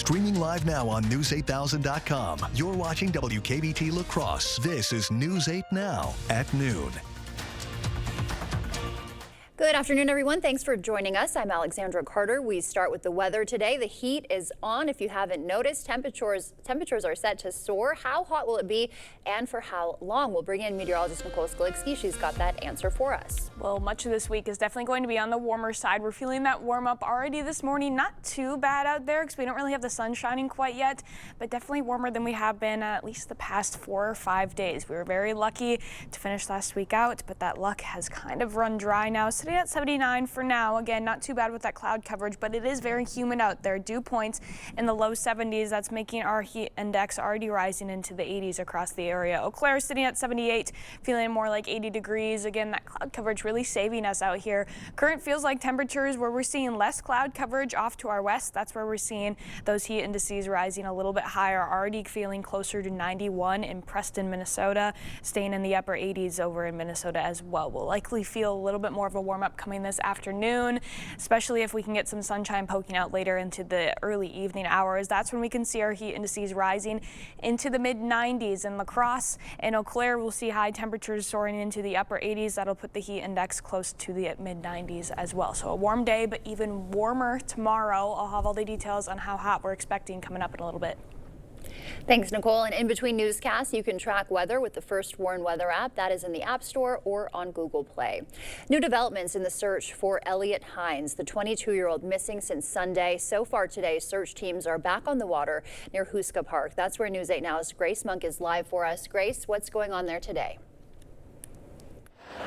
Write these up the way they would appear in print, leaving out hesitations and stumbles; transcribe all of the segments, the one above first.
Streaming live now on News8000.com. You're watching WKBT La Crosse. This is News 8 Now at noon. Good afternoon, everyone. Thanks for joining us. I'm Alexandra Carter. We start with the weather today. The heat is on. If you haven't noticed, temperatures are set to soar. How hot will it be and for how long? We'll bring in meteorologist Nicole Skalicki. She's got that answer for us. Well, much of this week is definitely going to be on the warmer side. We're feeling that warm up already this morning. Not too bad out there because we don't really have the sun shining quite yet, but definitely warmer than we have been at least the past 4 or 5 days. We were very lucky to finish last week out, but that luck has kind of run dry now. Sitting at 79 for now. Again, not too bad with that cloud coverage, but it is very humid out there. Dew points in the low 70s. That's making our heat index already rising into the 80s across the area. Eau Claire sitting at 78, feeling more like 80 degrees. Again, that cloud coverage really saving us out here. Current feels like temperatures where we're seeing less cloud coverage off to our west. That's where we're seeing those heat indices rising a little bit higher. Already feeling closer to 91 in Preston, Minnesota. Staying in the upper 80s over in Minnesota as well. We'll likely feel a little bit more of a warm up coming this afternoon, especially if we can get some sunshine poking out later into the early evening hours. That's when we can see our heat indices rising into the mid 90s. In La Crosse and Eau Claire, we'll see high temperatures soaring into the upper 80s. That'll put the heat index close to the mid 90s as well. So a warm day, but even warmer tomorrow. I'll have all the details on how hot we're expecting coming up in a little bit. Thanks, Nicole. And in between newscasts, you can track weather with the First Warn Weather app. That is in the App Store or on Google Play. New developments in the search for Elliot Hines, the 22-year-old missing since Sunday. So far today, search teams are back on the water near Houska Park. That's where News 8 Now's Grace Monk is live for us. Grace, what's going on there today?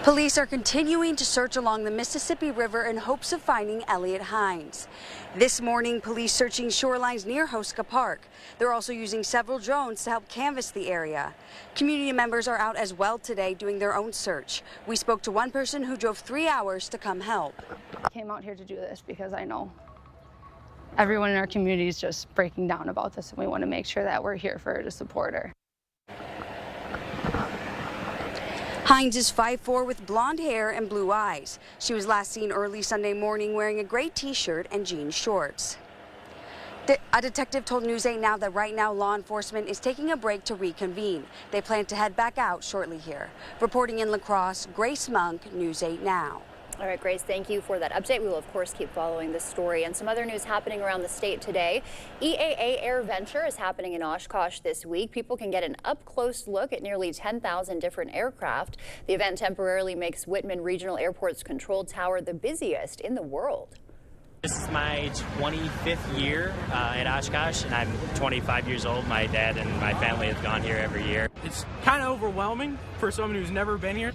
Police are continuing to search along the Mississippi River in hopes of finding Elliot Hines. This morning, police searching shorelines near Houska Park. They're also using several drones to help canvass the area. Community members are out as well today doing their own search. We spoke to one person who drove 3 hours to come help. I came out here to do this because I know everyone in our community is just breaking down about this, and we want to make sure that we're here for her to support her. Hines is 5'4" with blonde hair and blue eyes. She was last seen early Sunday morning wearing a gray t-shirt and jean shorts. A detective told News 8 Now that right now law enforcement is taking a break to reconvene. They plan to head back out shortly here. Reporting in La Crosse, Grace Monk, News 8 Now. All right, Grace, thank you for that update. We will, of course, keep following this story. And some other news happening around the state today. EAA Air Venture is happening in Oshkosh this week. People can get an up-close look at nearly 10,000 different aircraft. The event temporarily makes Whitman Regional Airport's control tower the busiest in the world. This is my 25th year at Oshkosh, and I'm 25 years old. My dad and my family have gone here every year. It's kind of overwhelming for someone who's never been here.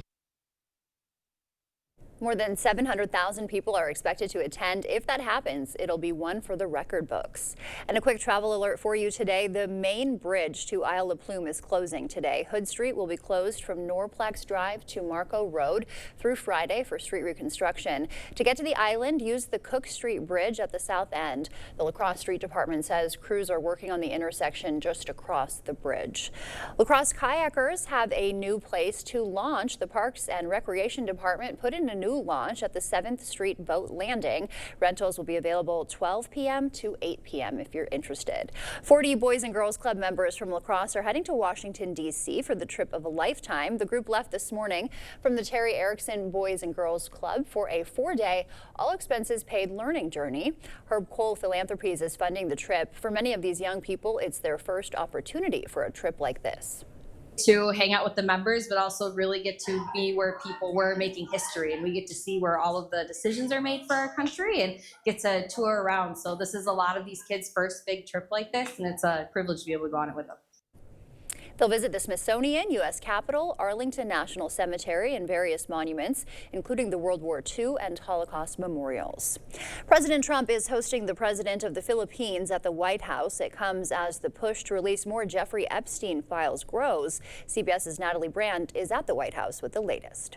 More than 700,000 people are expected to attend. If that happens, it'll be one for the record books. And a quick travel alert for you today. The main bridge to Isle La Plume is closing today. Hood Street will be closed from Norplex Drive to Marco Road through Friday for street reconstruction. To get to the island, use the Cook Street Bridge at the south end. The La Crosse Street Department says crews are working on the intersection just across the bridge. La Crosse kayakers have a new place to launch. The Parks and Recreation Department put in a new launch at the 7th Street Boat Landing. Rentals will be available 12 p.m. to 8 p.m. if you're interested. 40 Boys and Girls Club members from La Crosse are heading to Washington, D.C. for the trip of a lifetime. The group left this morning from the Terry Erickson Boys and Girls Club for a 4-day, all-expenses-paid learning journey. Herb Cole Philanthropies is funding the trip. For many of these young people, it's their first opportunity for a trip like this. To hang out with the members, but also really get to be where people were making history, and we get to see where all of the decisions are made for our country and get to tour around. So this is a lot of these kids' first big trip like this, and it's a privilege to be able to go on it with them. They'll visit the Smithsonian, U.S. Capitol, Arlington National Cemetery, and various monuments, including the World War II and Holocaust memorials. President Trump is hosting the president of the Philippines at the White House. It comes as the push to release more Jeffrey Epstein files grows. CBS's Natalie Brand is at the White House with the latest.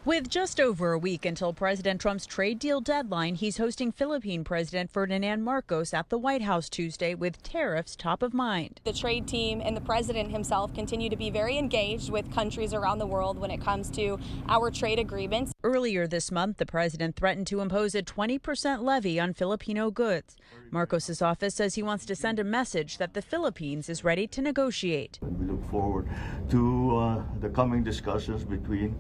With just over a week until President Trump's trade deal deadline, he's hosting Philippine President Ferdinand Marcos at the White House Tuesday with tariffs top of mind. The trade team and the president himself continue to be very engaged with countries around the world when it comes to our trade agreements. Earlier this month, the president threatened to impose a 20% levy on Filipino goods. Marcos's office says he wants to send a message that the Philippines is ready to negotiate. We look forward to the coming discussions between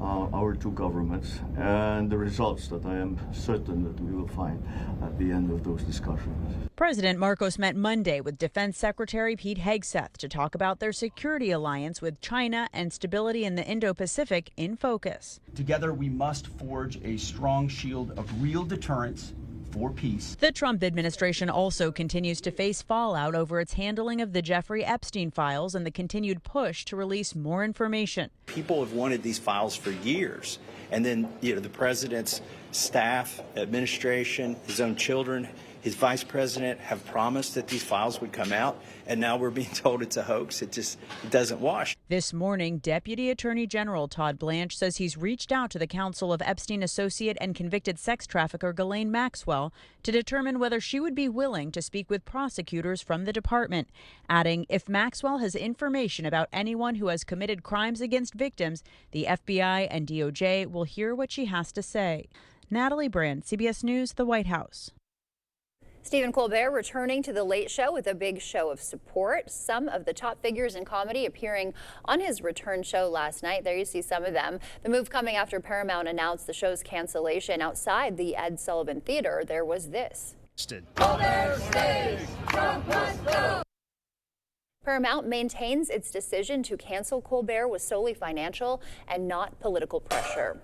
our two governments and the results that I am certain that we will find at the end of those discussions. President Marcos met Monday with Defense Secretary Pete Hegseth to talk about their security alliance with China and stability in the Indo-Pacific in focus. Together, we must forge a strong shield of real deterrence for peace. The Trump administration also continues to face fallout over its handling of the Jeffrey Epstein files and the continued push to release more information. People have wanted these files for years, and then the president's staff, administration, his own children, his vice president have promised that these files would come out, and now we're being told it's a hoax. It doesn't wash. This morning, Deputy Attorney General Todd Blanche says he's reached out to the counsel of Epstein associate and convicted sex trafficker Ghislaine Maxwell to determine whether she would be willing to speak with prosecutors from the department, adding if Maxwell has information about anyone who has committed crimes against victims, the FBI and DOJ will hear what she has to say. Natalie Brand, CBS News, the White House. Stephen Colbert returning to The Late Show with a big show of support. Some of the top figures in comedy appearing on his return show last night. There you see some of them. The move coming after Paramount announced the show's cancellation. Outside the Ed Sullivan Theater, there was this. Colbert stays, Trump must go. Paramount maintains its decision to cancel Colbert was solely financial and not political pressure.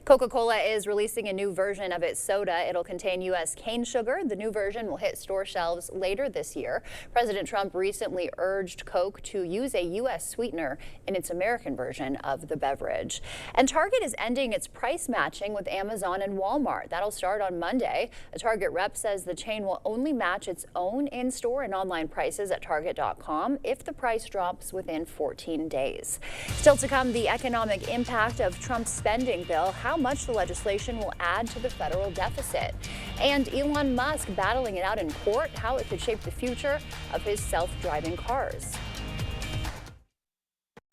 Coca-Cola is releasing a new version of its soda. It'll contain U.S. cane sugar. The new version will hit store shelves later this year. President Trump recently urged Coke to use a U.S. sweetener in its American version of the beverage. And Target is ending its price matching with Amazon and Walmart. That'll start on Monday. A Target rep says the chain will only match its own in-store and online prices at Target.com if the price drops within 14 days. Still to come, the economic impact of Trump's spending bill, how much the legislation will add to the federal deficit, and Elon Musk battling it out in court, how it could shape the future of his self-driving cars.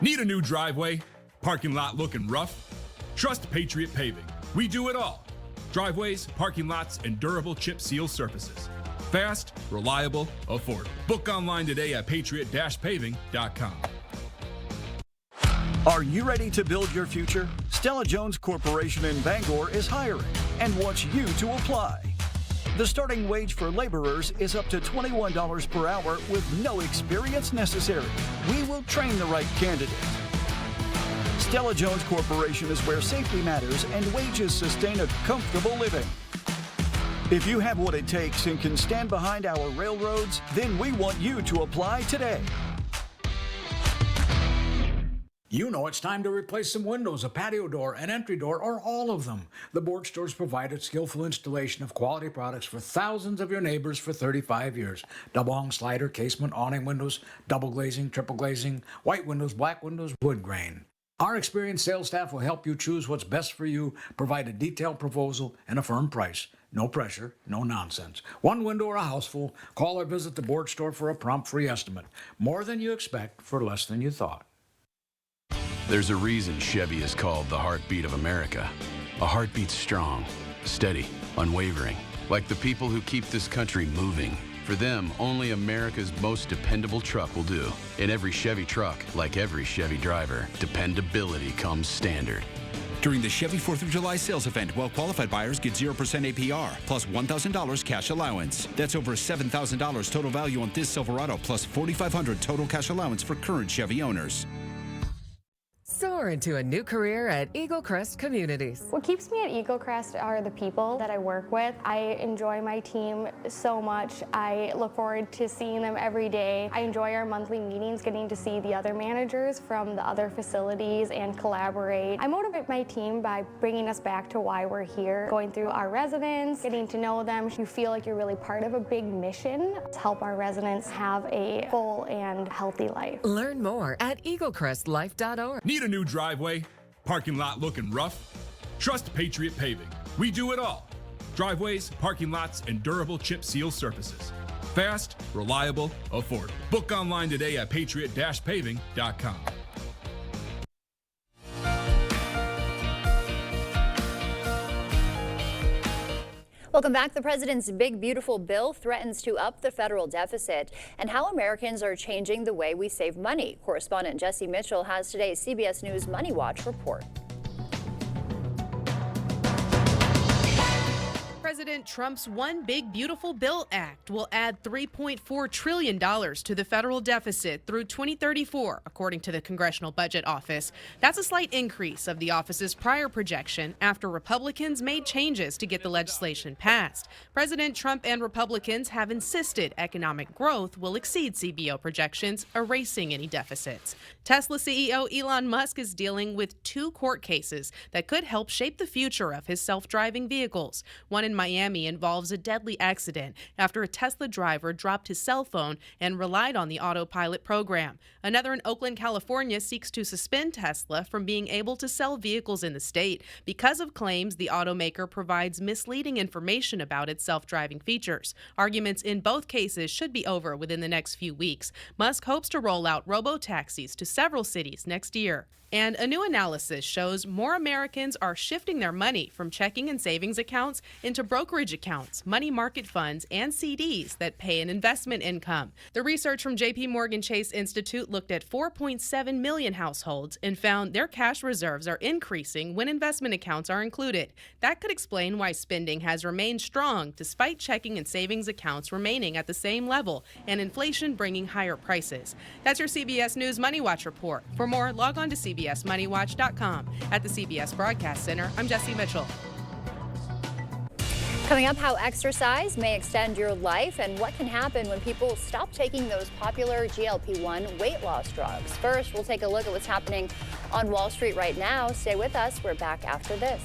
Need a new driveway? Parking lot looking rough? Trust Patriot Paving. We do it all. Driveways, parking lots, and durable chip seal surfaces. Fast, reliable, affordable. Book online today at patriot-paving.com. Are you ready to build your future? Stella Jones Corporation in Bangor is hiring and wants you to apply. The starting wage for laborers is up to $21 per hour with no experience necessary. We will train the right candidate. Stella Jones Corporation is where safety matters and wages sustain a comfortable living. If you have what it takes and can stand behind our railroads, then we want you to apply today. You know it's time to replace some windows, a patio door, an entry door, or all of them. The Board Store's provided skillful installation of quality products for thousands of your neighbors for 35 years. Double hung slider, casement, awning windows, double glazing, triple glazing, white windows, black windows, wood grain. Our experienced sales staff will help you choose what's best for you, provide a detailed proposal, and a firm price. No pressure, no nonsense. One window or a house full, call or visit the Board Store for a prompt free estimate. More than you expect for less than you thought. There's a reason Chevy is called the heartbeat of America. A heartbeat strong, steady, unwavering, like the people who keep this country moving. For them, only America's most dependable truck will do. In every Chevy truck, like every Chevy driver, dependability comes standard. During the Chevy 4th of July sales event, well-qualified buyers get 0% APR, plus $1,000 cash allowance. That's over $7,000 total value on this Silverado, plus $4,500 total cash allowance for current Chevy owners. Soar into a new career at Eagle Crest Communities. What keeps me at Eagle Crest are the people that I work with. I enjoy my team so much. I look forward to seeing them every day. I enjoy our monthly meetings, getting to see the other managers from the other facilities and collaborate. I motivate my team by bringing us back to why we're here, going through our residents, getting to know them. You feel like you're really part of a big mission to help our residents have a full and healthy life. Learn more at eaglecrestlife.org. Need a new driveway? Parking lot looking rough? Trust Patriot Paving. We do it all. Driveways, parking lots, and durable chip seal surfaces. Fast, reliable, affordable. Book online today at patriot-paving.com. Welcome back. The president's big, beautiful bill threatens to up the federal deficit and how Americans are changing the way we save money. Correspondent Jesse Mitchell has today's CBS News Money Watch report. President Trump's One Big Beautiful Bill Act will add $3.4 trillion to the federal deficit through 2034, according to the Congressional Budget Office. That's a slight increase of the office's prior projection after Republicans made changes to get the legislation passed. President Trump and Republicans have insisted economic growth will exceed CBO projections, erasing any deficits. Tesla CEO Elon Musk is dealing with 2 court cases that could help shape the future of his self-driving vehicles. One in Miami involves a deadly accident after a Tesla driver dropped his cell phone and relied on the autopilot program. Another in Oakland, California seeks to suspend Tesla from being able to sell vehicles in the state because of claims the automaker provides misleading information about its self-driving features. Arguments in both cases should be over within the next few weeks. Musk hopes to roll out robo-taxis to several cities next year. And a new analysis shows more Americans are shifting their money from checking and savings accounts into brokerage accounts, money market funds, and CDs that pay an investment income. The research from JP Morgan Chase Institute looked at 4.7 million households and found their cash reserves are increasing when investment accounts are included. That could explain why spending has remained strong despite checking and savings accounts remaining at the same level and inflation bringing higher prices. That's your CBS News Money Watch report. For more, log on to CBSMoneyWatch.com. At the CBS Broadcast Center, I'm Jesse Mitchell. Coming up, how exercise may extend your life and what can happen when people stop taking those popular GLP-1 weight loss drugs. First, we'll take a look at what's happening on Wall Street right now. Stay with us. We're back after this.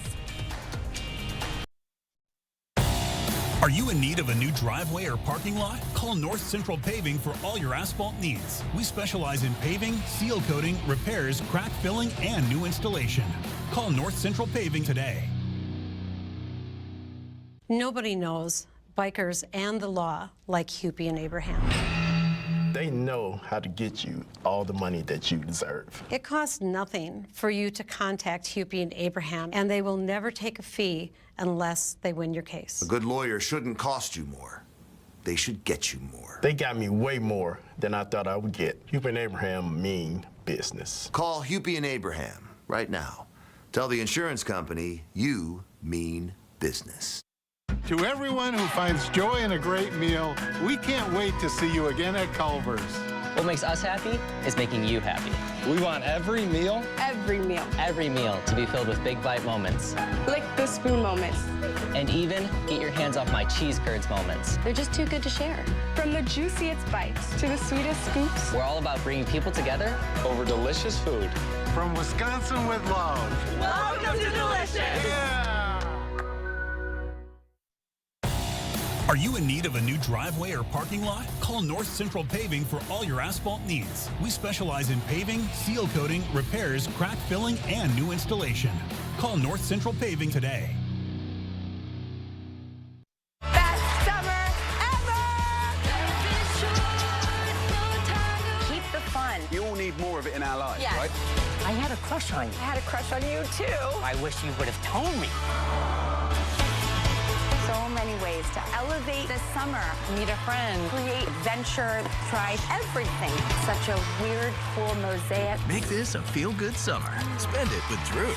Are you in need of a new driveway or parking lot? Call North Central Paving for all your asphalt needs. We specialize in paving, seal coating, repairs, crack filling, and new installation. Call North Central Paving today. Nobody knows bikers and the law like Hupy and Abraham. They know how to get you all the money that you deserve. It costs nothing for you to contact Hupy and Abraham, and they will never take a fee unless they win your case. A good lawyer shouldn't cost you more. They should get you more. They got me way more than I thought I would get. Hupy and Abraham mean business. Call Hupy and Abraham right now. Tell the insurance company you mean business. To everyone who finds joy in a great meal, we can't wait to see you again at Culver's. What makes us happy is making you happy. We want every meal to be filled with big bite moments. Lick the spoon moments. And even get your hands off my cheese curds moments. They're just too good to share. From the juiciest bites to the sweetest scoops. We're all about bringing people together over delicious food. From Wisconsin with love. Welcome to Delicious! Yeah! Are you in need of a new driveway or parking lot? Call North Central Paving for all your asphalt needs. We specialize in paving, seal coating, repairs, crack filling, and new installation. Call North Central Paving today. Best summer ever! Keep the fun. You all need more of it in our lives, Yes. right? I had a crush on you. I had a crush on you too. I wish you would have told me. So many ways to elevate the summer. Meet a friend. Create adventure. Try everything. Such a weird, cool mosaic. Make this a feel-good summer. Spend it with Drew.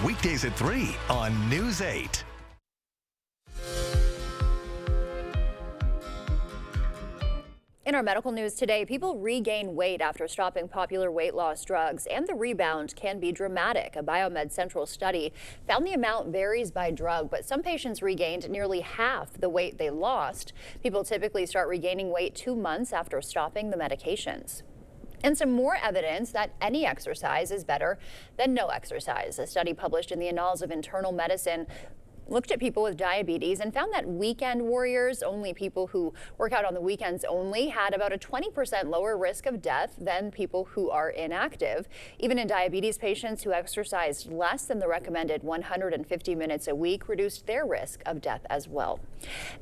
Weekdays at 3 on News 8. In our medical news today, people regain weight after stopping popular weight loss drugs, and the rebound can be dramatic. A Biomed Central study found the amount varies by drug, but some patients regained nearly half the weight they lost. People typically start regaining weight 2 months after stopping the medications. And some more evidence that any exercise is better than no exercise. A study published in the Annals of Internal Medicine looked at people with diabetes and found that weekend warriors, only people who work out on the weekends only, had about a 20% lower risk of death than people who are inactive. Even in diabetes, patients who exercised less than the recommended 150 minutes a week reduced their risk of death as well.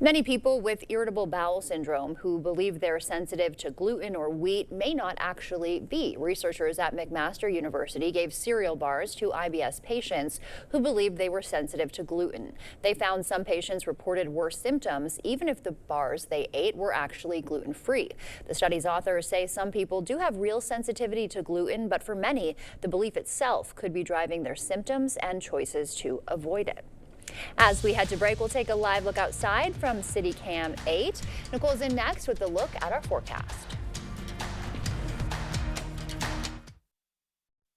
Many people with irritable bowel syndrome who believe they're sensitive to gluten or wheat may not actually be. Researchers at McMaster University gave cereal bars to IBS patients who believed they were sensitive to gluten. They found some patients reported worse symptoms even if the bars they ate were actually gluten-free. The study's authors say some people do have real sensitivity to gluten, but for many, the belief itself could be driving their symptoms and choices to avoid it. As we head to break, we'll take a live look outside from City Cam 8. Nicole's in next with a look at our forecast.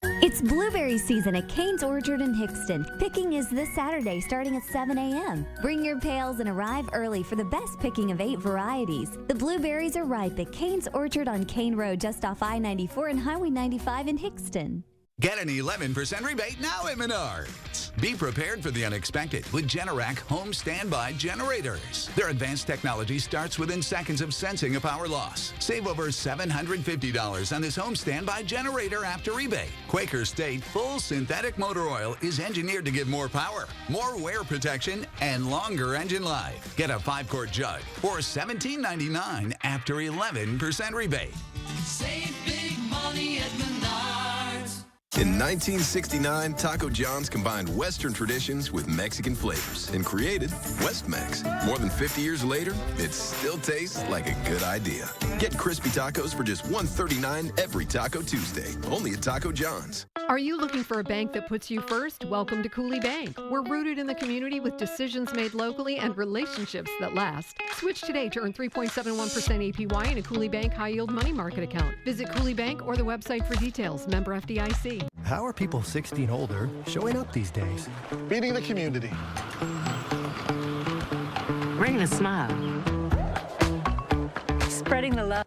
It's blueberry season at Cane's Orchard in Hickston. Picking is this Saturday starting at 7 a.m. Bring your pails and arrive early for the best picking of 8 varieties. The blueberries are ripe at Cane's Orchard on Cane Road just off I-94 and Highway 95 in Hickston. Get an 11% rebate now at Menards. Be prepared for the unexpected with Generac home standby generators. Their advanced technology starts within seconds of sensing a power loss. Save over $750 on this home standby generator after rebate. Quaker State full synthetic motor oil is engineered to give more power, more wear protection, and longer engine life. Get a 5-quart jug for $17.99 after 11% rebate. Save big money at Menards. In 1969, Taco John's combined Western traditions with Mexican flavors and created West-Mex. More than 50 years later, it still tastes like a good idea. Get crispy tacos for just $1.39 every Taco Tuesday, only at Taco John's. Are you looking for a bank that puts you first? Welcome to Cooley Bank. We're rooted in the community with decisions made locally and relationships that last. Switch today to earn 3.71% APY in a Cooley Bank high-yield money market account. Visit Cooley Bank or the website for details. Member FDIC. How are people 60 and older showing up these days? Feeding the community. Bringing a smile. Spreading the love.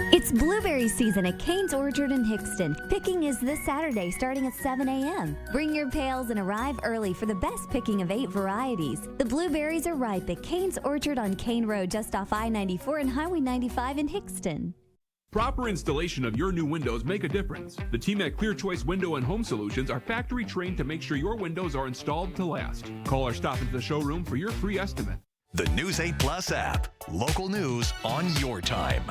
It's blueberry season at Cane's Orchard in Hickston. Picking is this Saturday starting at 7 a.m. Bring your pails and arrive early for the best picking of 8 varieties. The blueberries are ripe at Cane's Orchard on Cane Road just off I-94 and Highway 95 in Hickston. Proper installation of your new windows make a difference. The team at Clear Choice Window and Home Solutions are factory trained to make sure your windows are installed to last. Call or stop into the showroom for your free estimate. The News 8 Plus app. Local news on your time.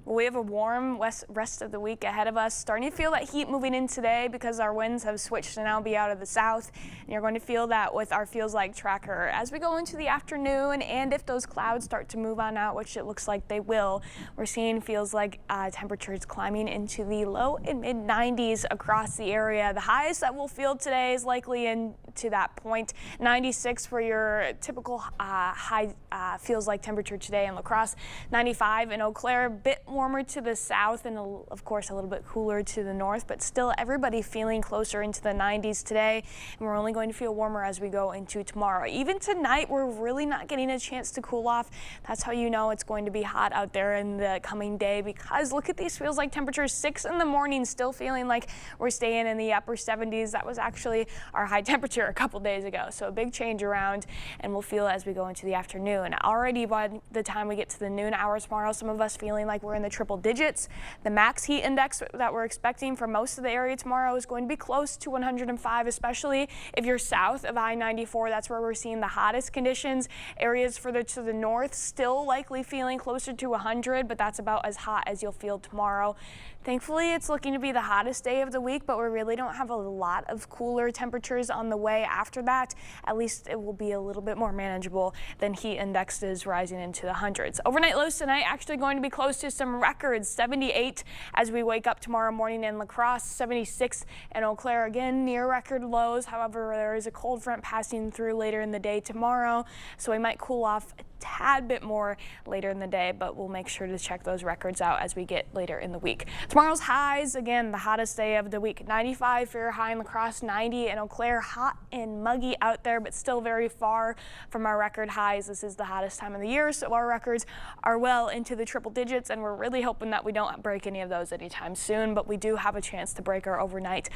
We have a warm rest of the week ahead of us. Starting to feel that heat moving in today because our winds have switched to now be out of the south. And you're going to feel that with our Feels Like tracker. As we go into the afternoon and if those clouds start to move on out, which it looks like they will, we're seeing Feels Like temperatures climbing into the low and mid 90s across the area. The highest that we'll feel today is likely into that point. 96 for your typical high Feels Like temperature today in La Crosse. 95 in Eau Claire, a bit warmer to the south and of course a little bit cooler to the north, but still everybody feeling closer into the 90s today, and we're only going to feel warmer as we go into tomorrow. Even tonight we're really not getting a chance to cool off. That's how you know it's going to be hot out there in the coming day, because look at these Feels Like temperatures. 6 in the morning, still feeling like we're staying in the upper 70s. That was actually our high temperature a couple days ago, so a big change around, and we'll feel as we go into the afternoon. Already by the time we get to the noon hours tomorrow, some of us feeling like we're in the triple digits. The max heat index that we're expecting for most of the area tomorrow is going to be close to 105, especially if you're south of I-94. That's where we're seeing the hottest conditions. Areas further to the north still likely feeling closer to 100, but that's about as hot as you'll feel tomorrow. Thankfully, it's looking to be the hottest day of the week, but we really don't have a lot of cooler temperatures on the way after that. At least it will be a little bit more manageable than heat indexes rising into the hundreds. Overnight lows tonight actually going to be close to some records. 78 as we wake up tomorrow morning in La Crosse, 76 in Eau Claire, again near record lows. However, there is a cold front passing through later in the day tomorrow, so we might cool off tad bit more later in the day, but we'll make sure to check those records out as we get later in the week. Tomorrow's highs, again, the hottest day of the week. 95 for your high in La Crosse, 90 in Eau Claire. Hot and muggy out there, but still very far from our record highs. This is the hottest time of the year, so our records are well into the triple digits, and we're really hoping that we don't break any of those anytime soon, but we do have a chance to break our overnight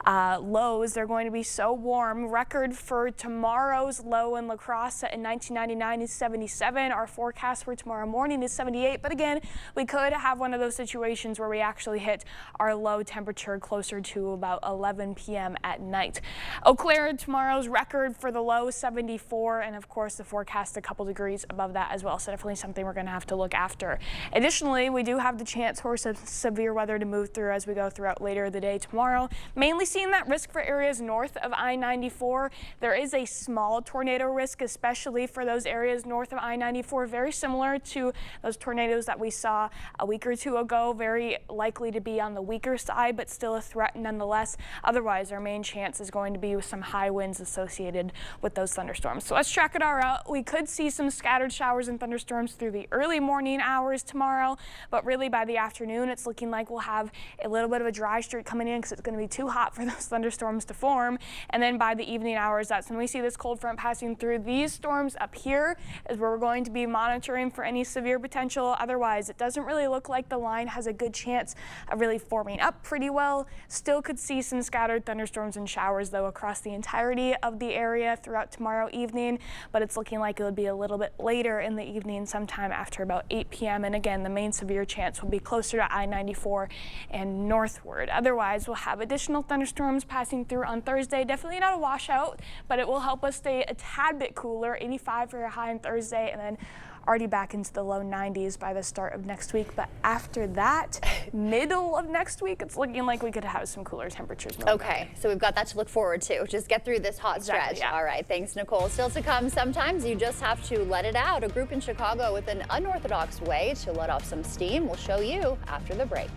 lows. They're going to be so warm. Record for tomorrow's low in La Crosse in 1999 is 77. Our forecast for tomorrow morning is 78, but again, we could have one of those situations where we actually hit our low temperature closer to about 11 p.m. at night. Eau Claire, tomorrow's record for the low, 74, and of course the forecast a couple degrees above that as well, so definitely something we're going to have to look after. Additionally, we do have the chance for some severe weather to move through as we go throughout later the day tomorrow, mainly seeing that risk for areas north of I-94. There is a small tornado risk, especially for those areas north of I-94, very similar to those tornadoes that we saw a week or two ago, very likely to be on the weaker side, but still a threat nonetheless. Otherwise, our main chance is going to be with some high winds associated with those thunderstorms. So let's track it all out. We could see some scattered showers and thunderstorms through the early morning hours tomorrow, but really by the afternoon, it's looking like we'll have a little bit of a dry streak coming in because it's going to be too hot for those thunderstorms to form. And then by the evening hours, that's when we see this cold front passing through. These storms up here is where we're going to be monitoring for any severe potential. Otherwise, it doesn't really look like the line has a good chance of really forming up pretty well. Still could see some scattered thunderstorms and showers though across the entirety of the area throughout tomorrow evening, but it's looking like it would be a little bit later in the evening, sometime after about 8 p.m. And again, the main severe chance will be closer to I-94 and northward. Otherwise, we'll have additional thunderstorms passing through on Thursday. Definitely not a washout, but it will help us stay a tad bit cooler. 85 for your high on Thursday, and then already back into the low 90s by the start of next week. But after that, middle of next week, it's looking like we could have some cooler temperatures. Okay, so we've got that to look forward to. Just get through this hot stretch. Yeah. All right, thanks, Nicole. Still to come, sometimes you just have to let it out. A group in Chicago with an unorthodox way to let off some steam. We'll show you after the break.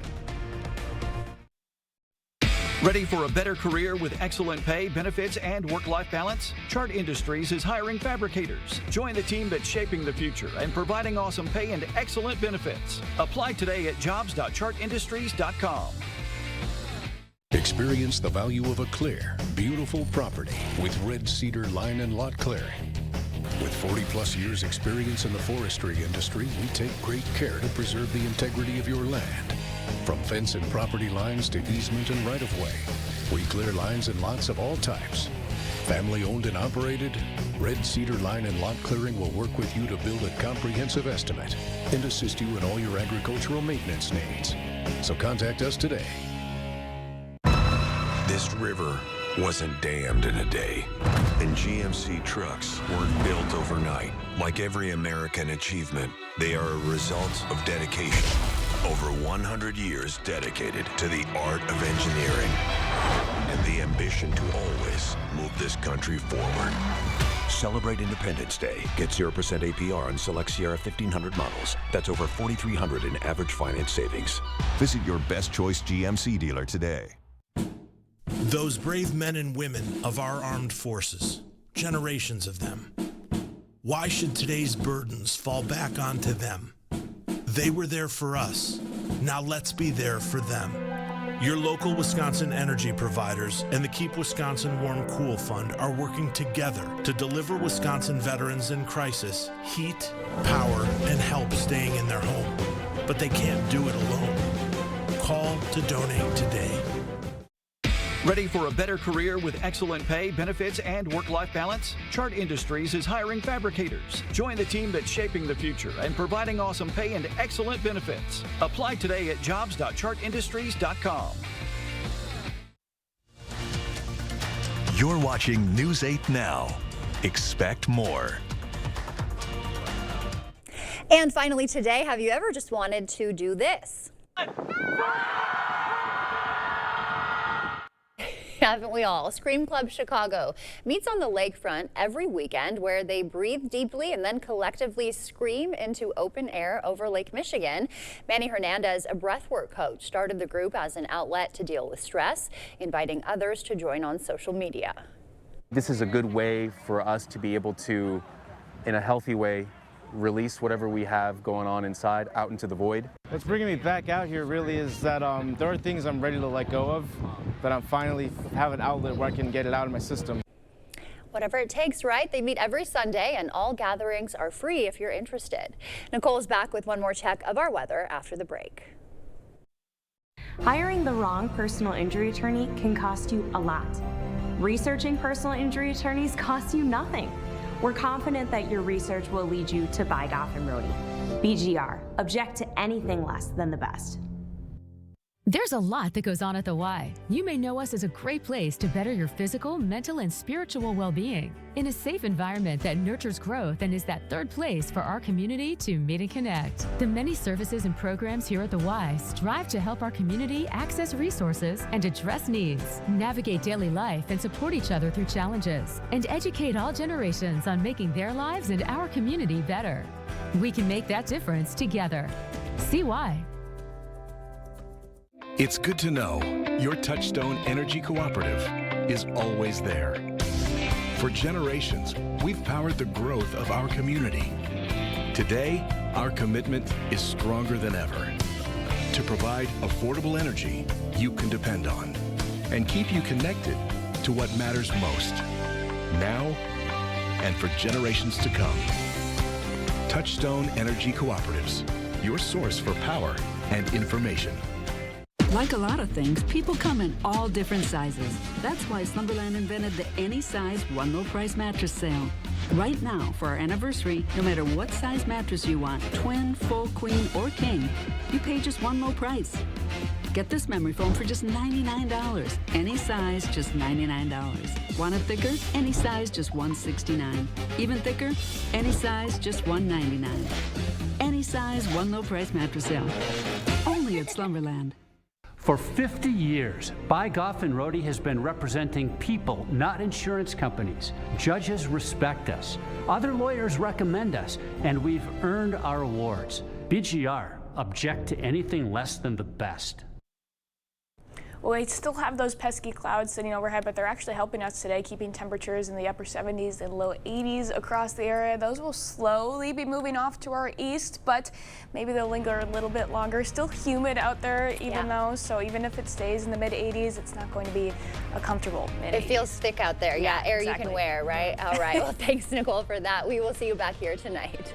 Ready for a better career with excellent pay, benefits, and work-life balance? Chart Industries is hiring fabricators. Join the team that's shaping the future and providing awesome pay and excellent benefits. Apply today at jobs.chartindustries.com. Experience the value of a clear, beautiful property with Red Cedar Line and Lot Clearing. With 40-plus years experience in the forestry industry, we take great care to preserve the integrity of your land. From fence and property lines to easement and right-of-way, we clear lines and lots of all types. Family owned and operated, Red Cedar Line and Lot Clearing will work with you to build a comprehensive estimate and assist you in all your agricultural maintenance needs. So contact us today. This river wasn't dammed in a day, and GMC trucks weren't built overnight. Like every American achievement, they are a result of dedication. Over 100 years dedicated to the art of engineering and the ambition to always move this country forward. Celebrate Independence Day. Get 0% APR on select Sierra 1500 models. That's over $4,300 in average finance savings. Visit your best choice GMC dealer today. Those brave men and women of our armed forces, generations of them. Why should today's burdens fall back onto them? They were there for us. Now let's be there for them. Your local Wisconsin energy providers and the Keep Wisconsin Warm Cool Fund are working together to deliver Wisconsin veterans in crisis heat, power, and help staying in their home. But they can't do it alone. Call to donate today. Ready for a better career with excellent pay, benefits, and work-life balance? Chart Industries is hiring fabricators. Join the team that's shaping the future and providing awesome pay and excellent benefits. Apply today at jobs.chartindustries.com. You're watching News 8 Now. Expect more. And finally today, have you ever just wanted to do this? Haven't we all? Scream Club Chicago meets on the lakefront every weekend where they breathe deeply and then collectively scream into open air over Lake Michigan. Manny Hernandez, a breathwork coach, started the group as an outlet to deal with stress, inviting others to join on social media. This is a good way for us to be able to, in a healthy way, release whatever we have going on inside out into the void. What's bringing me back out here really is that there are things I'm ready to let go of, that I'm finally have an outlet where I can get it out of my system. Whatever it takes, right? They meet every Sunday and all gatherings are free if you're interested. Nicole is back with one more check of our weather after the break. Hiring the wrong personal injury attorney can cost you a lot. Researching personal injury attorneys costs you nothing. We're confident that your research will lead you to buy Goff and Rohde. BGR, object to anything less than the best. There's a lot that goes on at the Y. You may know us as a great place to better your physical, mental, and spiritual well-being in a safe environment that nurtures growth and is that third place for our community to meet and connect. The many services and programs here at the Y strive to help our community access resources and address needs, navigate daily life and support each other through challenges, and educate all generations on making their lives and our community better. We can make that difference together. See why. It's good to know your Touchstone Energy Cooperative is always there. For generations, we've powered the growth of our community. Today, our commitment is stronger than ever to provide affordable energy you can depend on and keep you connected to what matters most, now and for generations to come. Touchstone Energy Cooperatives, your source for power and information. Like a lot of things, people come in all different sizes. That's why Slumberland invented the Any Size One Low Price Mattress Sale. Right now, for our anniversary, no matter what size mattress you want, twin, full, queen, or king, you pay just one low price. Get this memory foam for just $99. Any size, just $99. Want it thicker? Any size, just $169. Even thicker? Any size, just $199. Any size, one low price mattress sale. Only at Slumberland. For 50 years, Buy Goff and Rohde has been representing people, not insurance companies. Judges respect us. Other lawyers recommend us, and we've earned our awards. BGR, object to anything less than the best. Well, we still have those pesky clouds sitting overhead, but they're actually helping us today, keeping temperatures in the upper 70s and low 80s across the area. Those will slowly be moving off to our east, but maybe they'll linger a little bit longer. Still humid out there, even though, so even if it stays in the mid 80s, it's not going to be a comfortable mid 80s. It feels thick out there. Yeah, air exactly. You can wear, right? All right. Well, thanks, Nicole, for that. We will see you back here tonight.